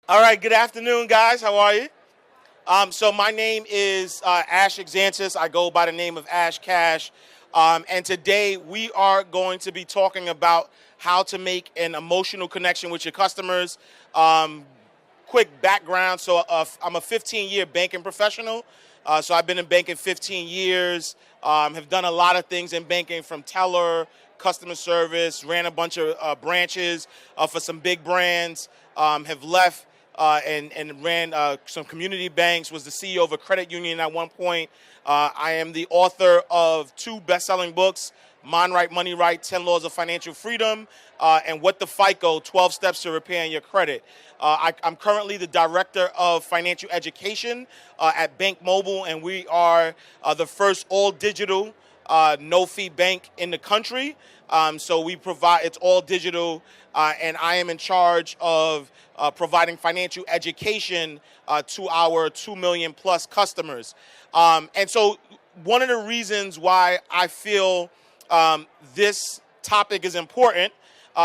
All right, good afternoon, guys. How are you? So my name is Ash Exantus. I go by the name of Ash Cash. And today we are going to be talking about how to make an emotional connection with your customers. Quick background. So I'm a 15-year banking professional. So I've been in banking 15 years, have done a lot of things in banking from teller, customer service, ran a bunch of branches for some big brands, have left and ran some community banks, was the CEO of a credit union at one point. I am the author of 2 best-selling books, Mind Right, Money Right, 10 Laws of Financial Freedom, and What the FICO, 12 Steps to Repaying Your Credit. I'm currently the Director of Financial Education at Bank Mobile, and we are the first all-digital, no-fee bank in the country. So we provide, it's all digital, and I am in charge of providing financial education to our 2 million plus customers. And so one of the reasons why I feel this topic is important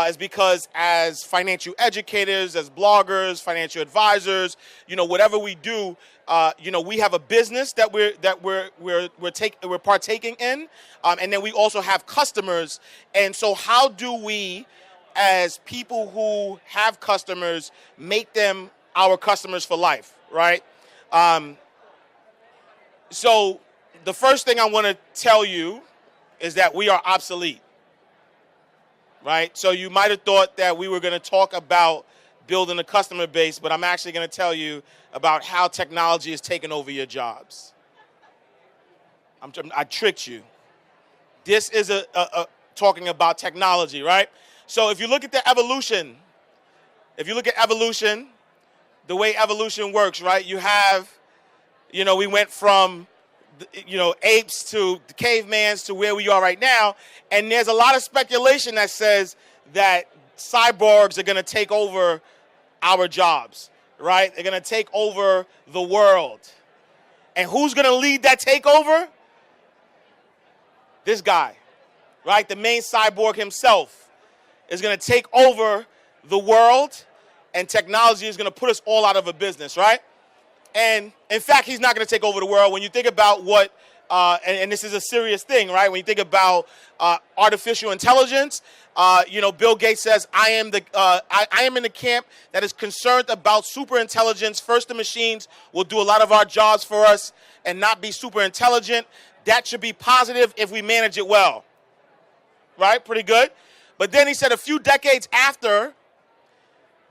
is because as financial educators, as bloggers, financial advisors, whatever we do, we have a business that we're partaking in, and then we also have customers. And so, how do we, as people who have customers, make them our customers for life, right? So, the first thing I want to tell you is that we are obsolete. Right? So you might have thought that we were going to talk about building a customer base, but I'm actually going to tell you about how technology has taken over your jobs. I tricked you. This is a talking about technology, right? So if you look at the evolution, the way evolution works, right? You have, we went from apes to the cavemans to where we are right now. And there's a lot of speculation that says that cyborgs are going to take over our jobs, right? They're going to take over the world. And who's going to lead that takeover? This guy, right? The main cyborg himself is going to take over the world, and technology is going to put us all out of a business, right? And in fact, he's not going to take over the world. When you think about what, and this is a serious thing, right? When you think about artificial intelligence, Bill Gates says, I am in the camp that is concerned about super intelligence. First, the machines will do a lot of our jobs for us and not be super intelligent. That should be positive if we manage it well, right? Pretty good. But then he said a few decades after,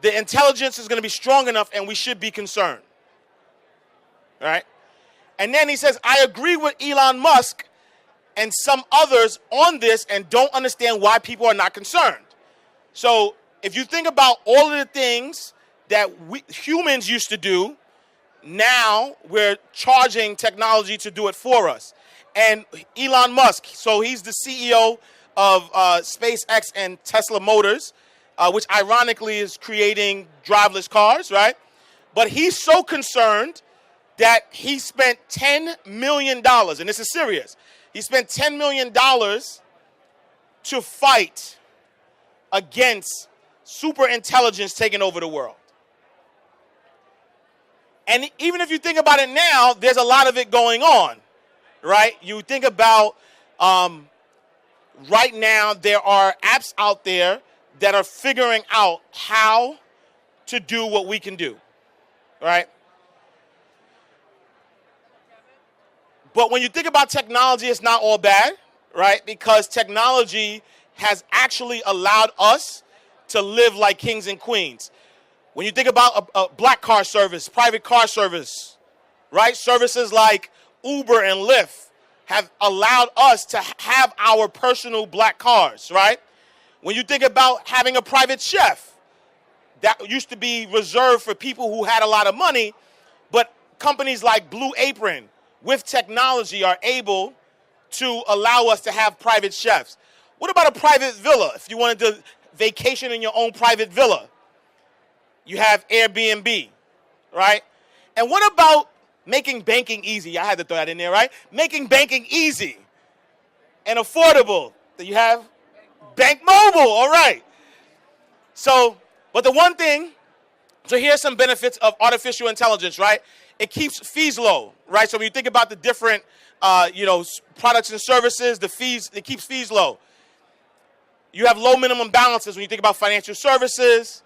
the intelligence is going to be strong enough and we should be concerned. Right? And then he says, I agree with Elon Musk and some others on this and don't understand why people are not concerned. So if you think about all of the things that we humans used to do, now we're charging technology to do it for us. And Elon Musk, so he's the CEO of SpaceX and Tesla Motors, which ironically is creating driverless cars, right? But he's so concerned that he spent $10 million, and this is serious, he spent $10 million to fight against super intelligence taking over the world. And even if you think about it now, there's a lot of it going on, right? You think about right now there are apps out there that are figuring out how to do what we can do, right? But when you think about technology, it's not all bad, right? Because technology has actually allowed us to live like kings and queens. When you think about a black car service, private car service, right? Services like Uber and Lyft have allowed us to have our personal black cars, right? When you think about having a private chef, that used to be reserved for people who had a lot of money, but companies like Blue Apron, with technology, are able to allow us to have private chefs. What about a private villa? If you wanted to vacation in your own private villa, you have Airbnb, right? And what about making banking easy? I had to throw that in there, right? Making banking easy and affordable. Do you have Bank Mobile? All right. So, but the one thing So here's some benefits of artificial intelligence, right? It keeps fees low, right? So when you think about the different, products and services, it keeps fees low. You have low minimum balances when you think about financial services.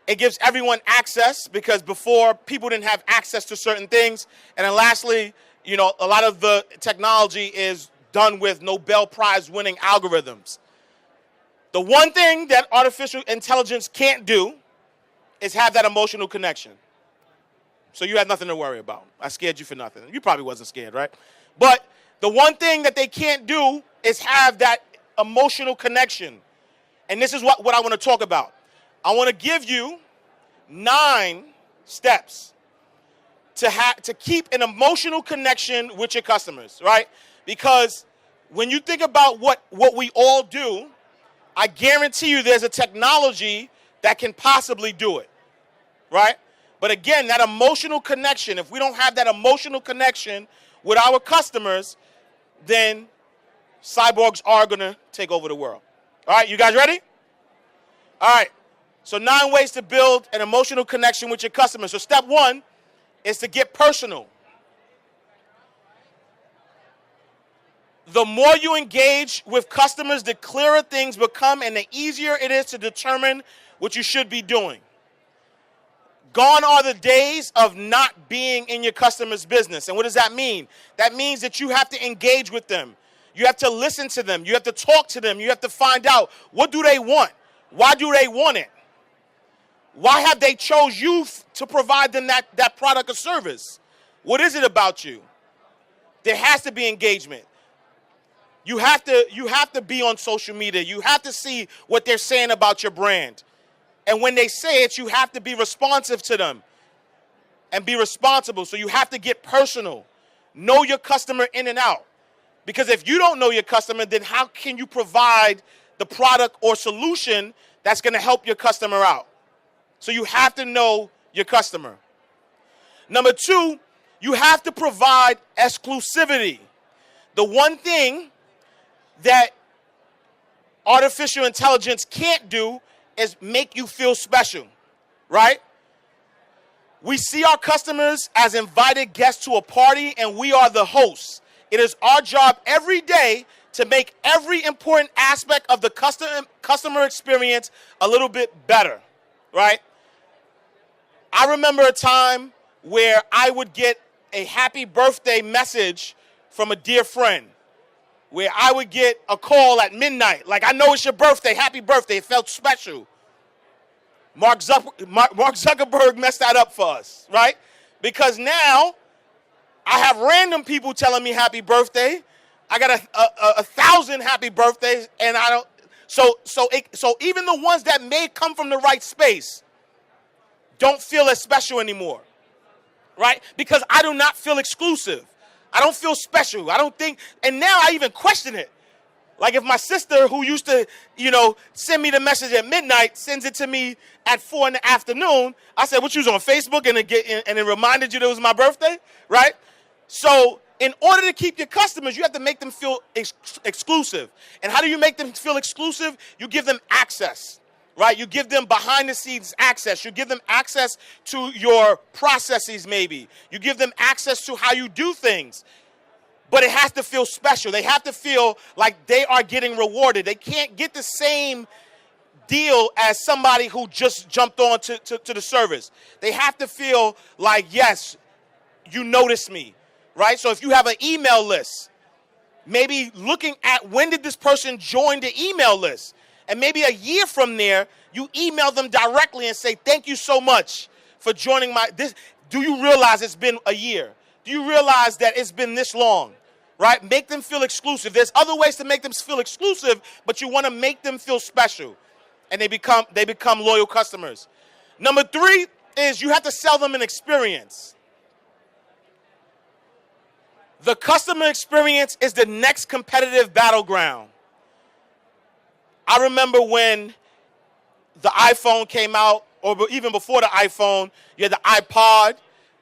It gives everyone access because before people didn't have access to certain things. And then lastly, a lot of the technology is done with Nobel Prize winning algorithms. The one thing that artificial intelligence can't do is have that emotional connection. So you had nothing to worry about. I scared you for nothing. You probably wasn't scared, right? But the one thing that they can't do is have that emotional connection. And this is what I want to talk about. I want to give you 9 steps to keep an emotional connection with your customers, right? Because when you think about what we all do, I guarantee you there's a technology that can possibly do it, right? But again, that emotional connection, if we don't have that emotional connection with our customers, then cyborgs are going to take over the world. All right, you guys ready? All right, so 9 ways to build an emotional connection with your customers. So step 1 is to get personal. The more you engage with customers, the clearer things become and the easier it is to determine what you should be doing. Gone are the days of not being in your customer's business. And what does that mean? That means that you have to engage with them. You have to listen to them. You have to talk to them. You have to find out, what do they want? Why do they want it? Why have they chose you to provide them that product or service? What is it about you? There has to be engagement. You have to be on social media. You have to see what they're saying about your brand. And when they say it, you have to be responsive to them and be responsible. So you have to get personal. Know your customer in and out. Because if you don't know your customer, then how can you provide the product or solution that's going to help your customer out? So you have to know your customer. Number 2, you have to provide exclusivity. The one thing that artificial intelligence can't do is make you feel special, right? We see our customers as invited guests to a party, and we are the hosts. It is our job every day to make every important aspect of the customer experience a little bit better, right? I remember a time where I would get a happy birthday message from a dear friend, where I would get a call at midnight, like, I know it's your birthday, happy birthday. It felt special. Mark Zuckerberg messed that up for us, right? Because now I have random people telling me happy birthday. I got a 1,000 happy birthdays, and I don't. So even the ones that may come from the right space don't feel as special anymore, right? Because I do not feel exclusive. I don't feel special. I don't think, and now I even question it. Like if my sister, who used to, send me the message at midnight, sends it to me at 4 in the afternoon, I said, what, you was on Facebook and it reminded you that it was my birthday, right? So in order to keep your customers, you have to make them feel exclusive. And how do you make them feel exclusive? You give them access, right? You give them behind the scenes access. You give them access to your processes maybe. You give them access to how you do things. But it has to feel special. They have to feel like they are getting rewarded. They can't get the same deal as somebody who just jumped on to the service. They have to feel like, yes, you noticed me, right? So if you have an email list, maybe looking at when did this person join the email list? And maybe a year from there, you email them directly and say, thank you so much for joining this. Do you realize it's been a year? Do you realize that it's been this long? Right? Make them feel exclusive. There's other ways to make them feel exclusive, but you want to make them feel special. And they become loyal customers. Number 3 is you have to sell them an experience. The customer experience is the next competitive battleground. I remember when the iPhone came out, or even before the iPhone, you had the iPod,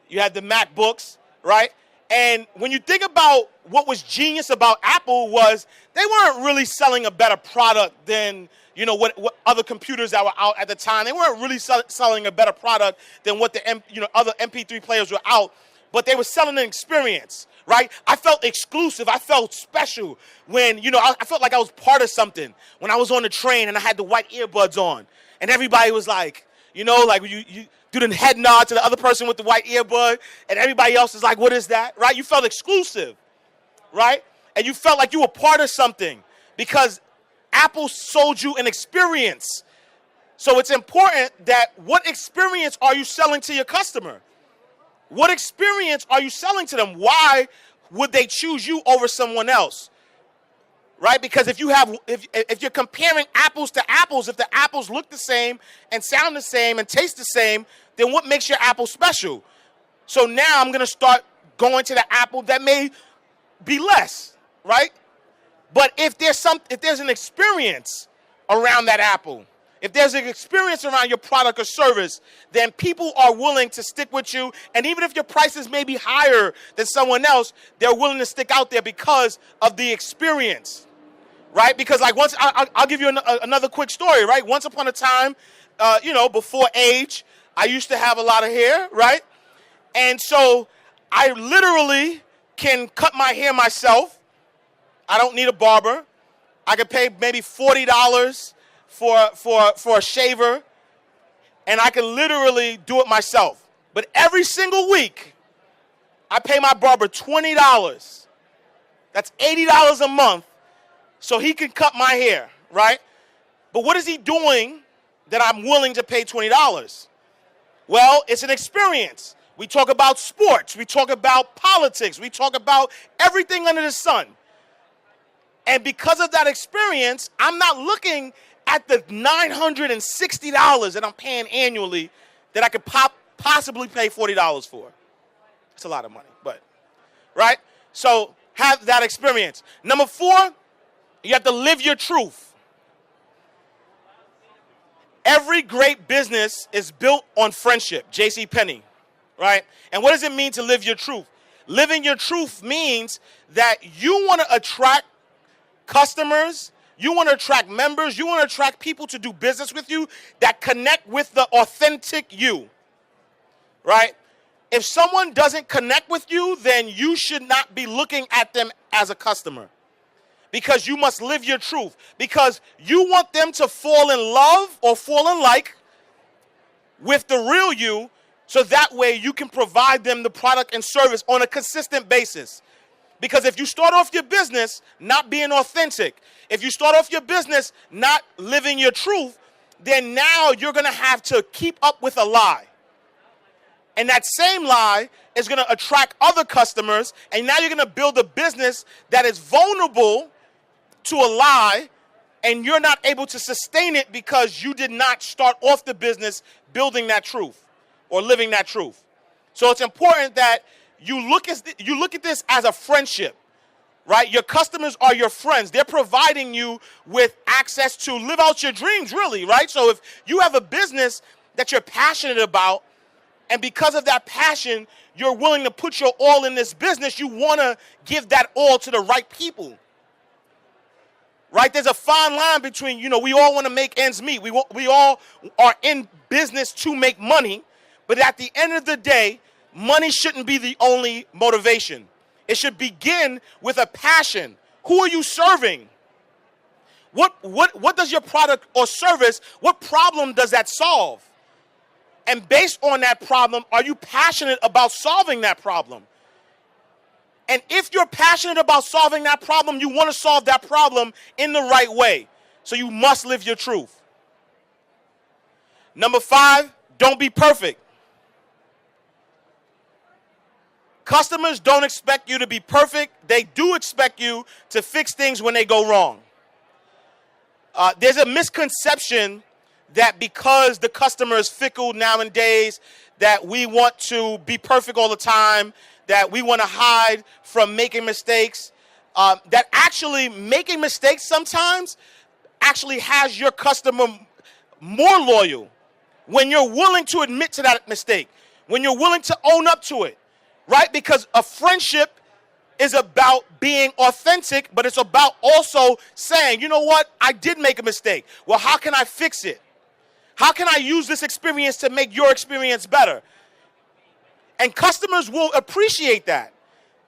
you had the MacBooks, right? And when you think about what was genius about Apple was they weren't really selling a better product than, what other computers that were out at the time. They weren't really selling a better product than what the other MP3 players were out, but they were selling an experience, right? I felt exclusive. I felt special when, I felt like I was part of something when I was on the train and I had the white earbuds on and everybody was like, like you do the head nod to the other person with the white earbud, and everybody else is like, what is that, right? You felt exclusive, right? And you felt like you were part of something because Apple sold you an experience. So it's important that what experience are you selling to your customer? What experience are you selling to them? Why would they choose you over someone else? Right? Because if you're comparing apples to apples, if the apples look the same and sound the same and taste the same, then what makes your apple special? So now I'm going to start going to the apple that may be less, right? But if there's an experience around that apple, if there's an experience around your product or service, then people are willing to stick with you. And even if your prices may be higher than someone else, they're willing to stick out there because of the experience. Right? Because like once, I'll give you another quick story, right? Once upon a time, before age, I used to have a lot of hair, right? And so I literally can cut my hair myself. I don't need a barber. I could pay maybe $40 for a shaver, and I can literally do it myself. But every single week, I pay my barber $20. That's $80 a month. So he can cut my hair, right? But what is he doing that I'm willing to pay $20? Well, it's an experience. We talk about sports. We talk about politics. We talk about everything under the sun. And because of that experience, I'm not looking at the $960 that I'm paying annually that I could possibly pay $40 for. It's a lot of money, but, right? So have that experience. Number 4, you have to live your truth. Every great business is built on friendship, J.C. Penney, right? And what does it mean to live your truth? Living your truth means that you want to attract customers, you want to attract members, you want to attract people to do business with you that connect with the authentic you, right? If someone doesn't connect with you, then you should not be looking at them as a customer. Because you must live your truth. Because you want them to fall in love or fall in like with the real you, so that way you can provide them the product and service on a consistent basis. Because if you start off your business not being authentic, if you start off your business not living your truth, then now you're going to have to keep up with a lie. And that same lie is going to attract other customers, and now you're going to build a business that is vulnerable to a lie, and you're not able to sustain it because you did not start off the business building that truth or living that truth. So it's important that you look at this as a friendship, right? Your customers are your friends. They're providing you with access to live out your dreams, really, right? So if you have a business that you're passionate about, and because of that passion, you're willing to put your all in this business, you want to give that all to the right people. Right? There's a fine line between, we all want to make ends meet. We all are in business to make money. But at the end of the day, money shouldn't be the only motivation. It should begin with a passion. Who are you serving? What does your product or service, what problem does that solve? And based on that problem, are you passionate about solving that problem? And if you're passionate about solving that problem, you want to solve that problem in the right way. So you must live your truth. Number 5, don't be perfect. Customers don't expect you to be perfect. They do expect you to fix things when they go wrong. There's a misconception that because the customer is fickle nowadays, that we want to be perfect all the time, that we want to hide from making mistakes, that actually making mistakes sometimes actually has your customer more loyal when you're willing to admit to that mistake, when you're willing to own up to it, right? Because a friendship is about being authentic, but it's about also saying, you know what, I did make a mistake. Well, how can I fix it? How can I use this experience to make your experience better? And customers will appreciate that.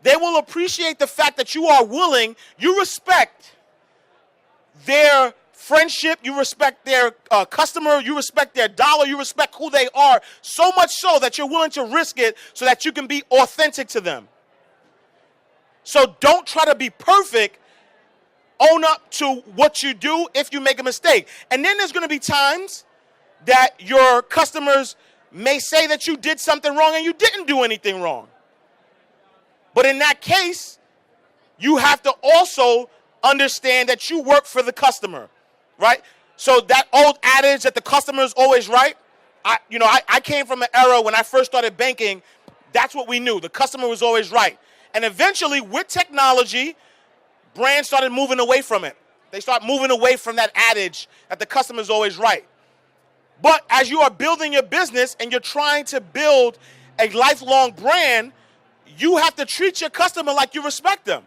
They will appreciate the fact that you are willing, you respect their friendship, you respect their customer, you respect their dollar, you respect who they are, so much so that you're willing to risk it so that you can be authentic to them. So don't try to be perfect. Own up to what you do if you make a mistake. And then there's going to be times that your customers may say that you did something wrong and you didn't do anything wrong. But in that case, you have to also understand that you work for the customer, right? So that old adage that the customer is always right, I came from an era when I first started banking, that's what we knew. The customer was always right. And eventually, with technology, brands started moving away from it. They start moving away from that adage that the customer is always right. But as you are building your business and you're trying to build a lifelong brand, you have to treat your customer like you respect them,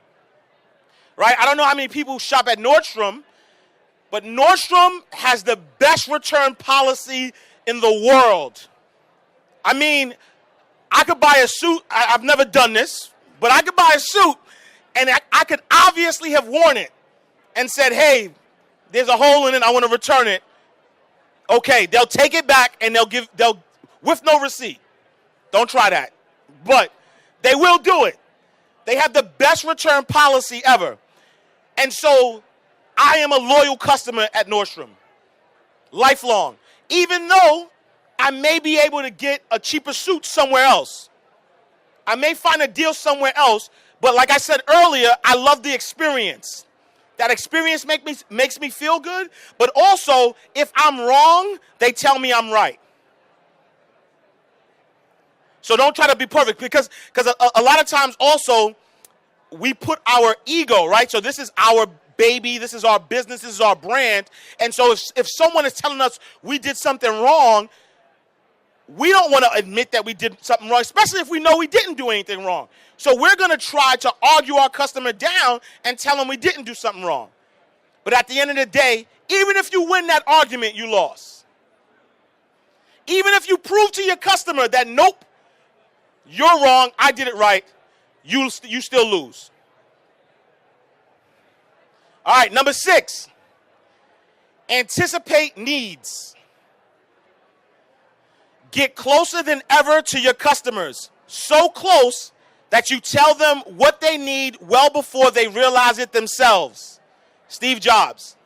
right? I don't know how many people shop at Nordstrom, but Nordstrom has the best return policy in the world. I mean, I could buy a suit. I've never done this, but I could buy a suit, and I could obviously have worn it and said, hey, there's a hole in it, I want to return it. Okay, they'll take it back, and they'll with no receipt. Don't try that. But they will do it. They have the best return policy ever. And so I am a loyal customer at Nordstrom, lifelong, even though I may be able to get a cheaper suit somewhere else. I may find a deal somewhere else, but like I said earlier, I love the experience. That experience makes me feel good, but also, if I'm wrong, they tell me I'm right. So don't try to be perfect, because a lot of times also, we put our ego, right? So this is our baby, this is our business, this is our brand, and so if someone is telling us we did something wrong, we don't want to admit that we did something wrong, especially if we know we didn't do anything wrong. So we're going to try to argue our customer down and tell them we didn't do something wrong. But at the end of the day, even if you win that argument, you lost. Even if you prove to your customer that, nope, you're wrong, I did it right, you still lose. All right, number 6, anticipate needs. Get closer than ever to your customers, so close that you tell them what they need well before they realize it themselves. Steve Jobs.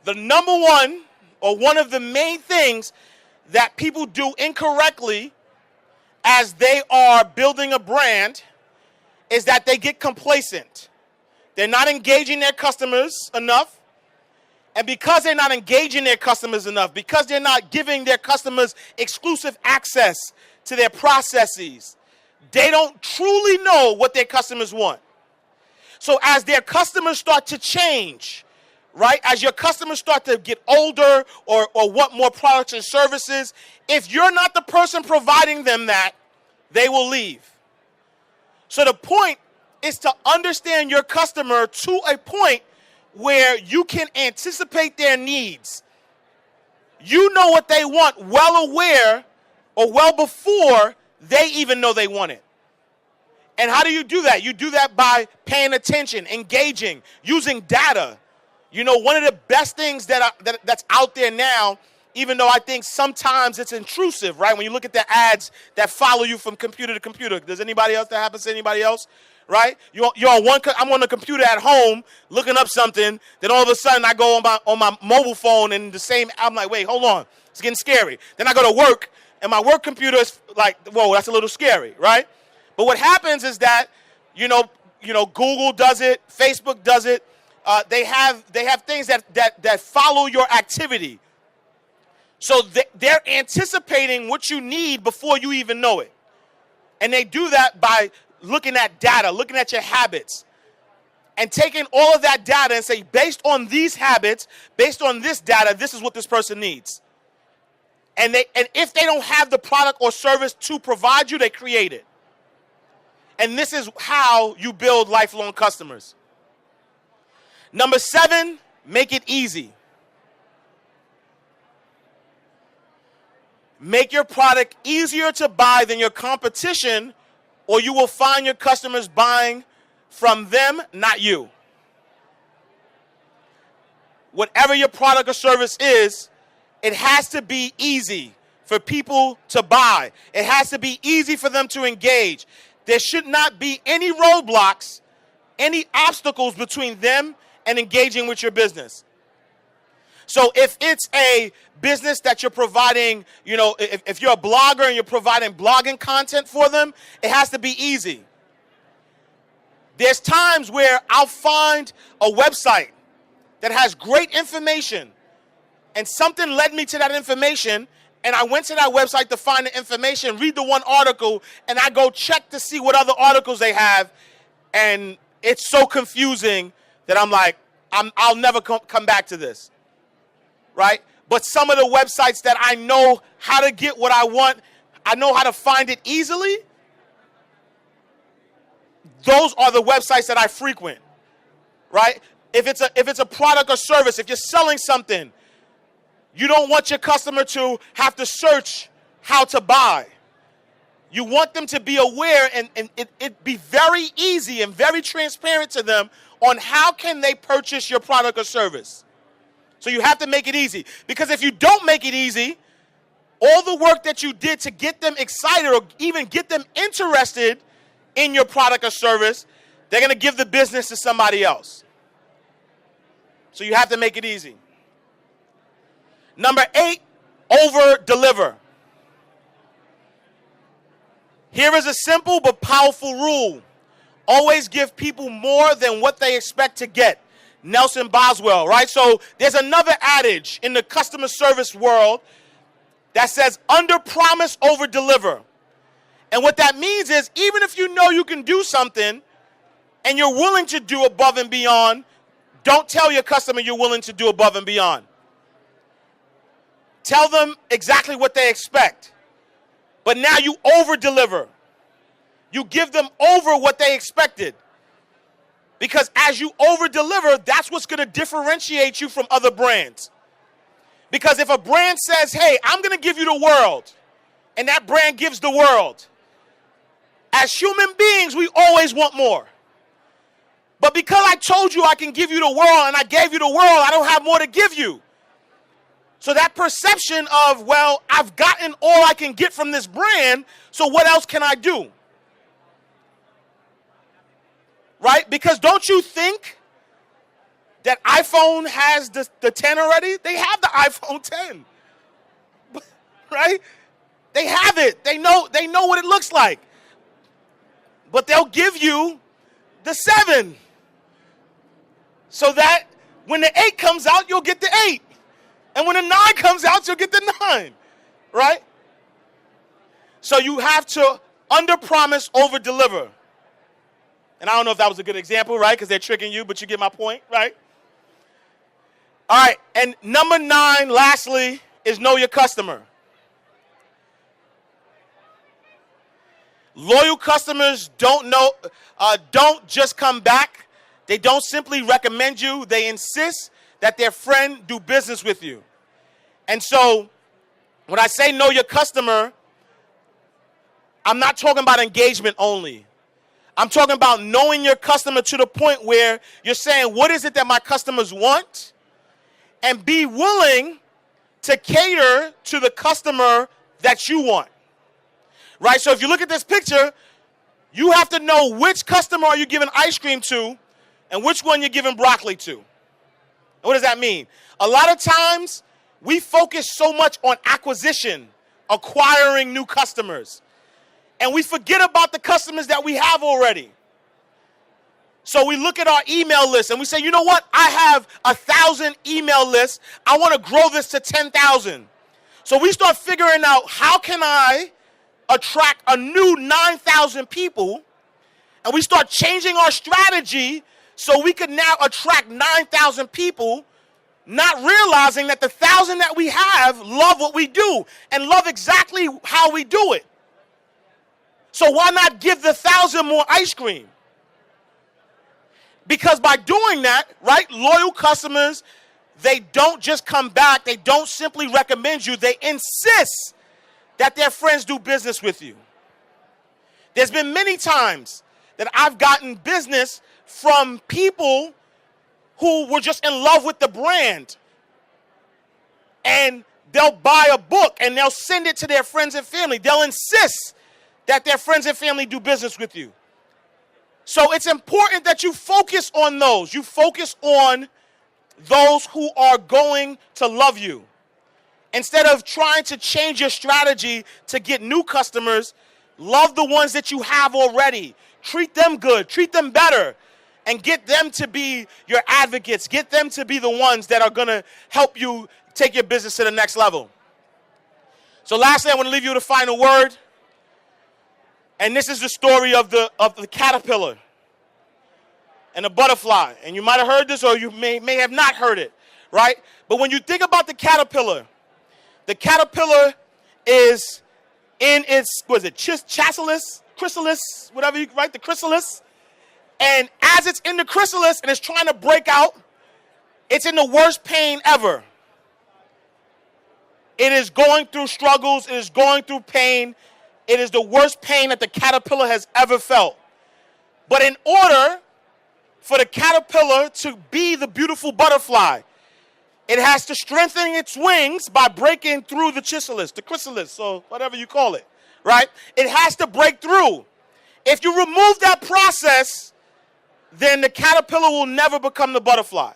The number one, or one of the main things that people do incorrectly as they are building a brand is that they get complacent. They're not engaging their customers enough. And because they're not engaging their customers enough, because they're not giving their customers exclusive access to their processes, they don't truly know what their customers want. So as their customers start to change, right, as your customers start to get older or want more products and services, if you're not the person providing them that, they will leave. So the point is to understand your customer to a point where you can anticipate their needs. You know what they want, well aware or well before they even know they want it. And how do you do that? You do that by paying attention, engaging, using data. You know, one of the best things that's out there now, even though I think sometimes it's intrusive, right? When you look at the ads that follow you from computer to computer. Does anybody else, that happens to anybody else? Right? You're on I'm on the computer at home looking up something. Then all of a sudden I go on my mobile phone and I'm like, wait, hold on. It's getting scary. Then I go to work and my work computer is like, whoa, that's a little scary, right? But what happens is that, Google does it, Facebook does it. They have things that follow your activity. So they're anticipating what you need before you even know it. And they do that by looking at data, looking at your habits, and taking all of that data and say, based on these habits, based on this data, this is what this person needs. And if they don't have the product or service to provide you, they create it. And this is how you build lifelong customers. Number 7, make it easy. Make your product easier to buy than your competition, or you will find your customers buying from them, not you. Whatever your product or service is, it has to be easy for people to buy. It has to be easy for them to engage. There should not be any roadblocks, any obstacles between them and engaging with your business. So if it's a business that you're providing, if you're a blogger and you're providing blogging content for them, it has to be easy. There's times where I'll find a website that has great information and something led me to that information, and I went to that website to find the information, read the one article, and I go check to see what other articles they have, and it's so confusing that I'm like, I'll never come back to this, right? But some of the websites that I know how to get what I want, I know how to find it easily, those are the websites that I frequent, right? If it's a product or service, if you're selling something, you don't want your customer to have to search how to buy. You want them to be aware and it be very easy and very transparent to them on how can they purchase your product or service. So you have to make it easy. Because if you don't make it easy, all the work that you did to get them excited or even get them interested in your product or service, they're going to give the business to somebody else. So you have to make it easy. Number 8, over-deliver. Here is a simple but powerful rule. Always give people more than what they expect to get. Nelson Boswell, right? So there's another adage in the customer service world that says under-promise, over-deliver. And what that means is even if you know you can do something and you're willing to do above and beyond, don't tell your customer you're willing to do above and beyond. Tell them exactly what they expect. But now you over-deliver. You give them over what they expected. Because as you over-deliver, that's what's going to differentiate you from other brands. Because if a brand says, hey, I'm going to give you the world, and that brand gives the world, as human beings, we always want more. But because I told you I can give you the world and I gave you the world, I don't have more to give you. So that perception of, well, I've gotten all I can get from this brand, so what else can I do? Right? Because don't you think that iPhone has the 10 already? They have the iPhone 10. Right? They have it. They know what it looks like. But they'll give you the 7. So that when the 8 comes out, you'll get the 8. And when the 9 comes out, you'll get the 9. Right? So you have to under-promise, over-deliver. And I don't know if that was a good example, right? Because they're tricking you, but you get my point, right? All right, and number 9, lastly, is know your customer. Loyal customers don't just come back. They don't simply recommend you. They insist that their friend do business with you. And so when I say know your customer, I'm not talking about engagement only. I'm talking about knowing your customer to the point where you're saying, what is it that my customers want? And be willing to cater to the customer that you want. Right? So if you look at this picture, you have to know which customer are you giving ice cream to and which one you're giving broccoli to. What does that mean? A lot of times we focus so much on acquisition, acquiring new customers. And we forget about the customers that we have already. So we look at our email list and we say, you know what? I have 1,000 email lists. I want to grow this to 10,000. So we start figuring out how can I attract a new 9,000 people. And we start changing our strategy so we can now attract 9,000 people, not realizing that the 1,000 that we have love what we do and love exactly how we do it. So why not give the 1,000 more ice cream? Because by doing that, right, loyal customers, they don't just come back. They don't simply recommend you. They insist that their friends do business with you. There's been many times that I've gotten business from people who were just in love with the brand. And they'll buy a book and they'll send it to their friends and family. They'll insist that their friends and family do business with you. So it's important that you focus on those. You focus on those who are going to love you. Instead of trying to change your strategy to get new customers, love the ones that you have already. Treat them good, treat them better, and get them to be your advocates. Get them to be the ones that are going to help you take your business to the next level. So lastly, I want to leave you with a final word. And this is the story of the caterpillar and the butterfly. And you might have heard this or you may have not heard it, right? But when you think about the caterpillar is in its, chrysalis, whatever you, right? The chrysalis. And as it's in the chrysalis and it's trying to break out, it's in the worst pain ever. It is going through struggles. It is going through pain. It is the worst pain that the caterpillar has ever felt. But in order for the caterpillar to be the beautiful butterfly, it has to strengthen its wings by breaking through the chrysalis, so whatever you call it, right? It has to break through. If you remove that process, then the caterpillar will never become the butterfly.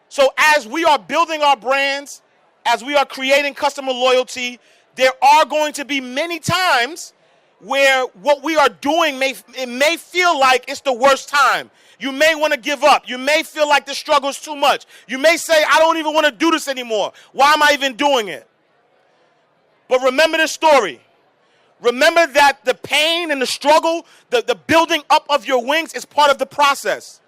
So as we are building our brands, as we are creating customer loyalty, there are going to be many times where what we are doing may feel like it's the worst time. You may want to give up. You may feel like the struggle is too much. You may say, I don't even want to do this anymore. Why am I even doing it? But remember this story. Remember that the pain and the struggle, the building up of your wings is part of the process.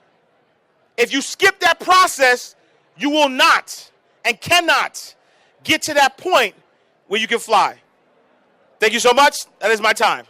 If you skip that process, you will not and cannot get to that point where you can fly. Thank you so much. That is my time.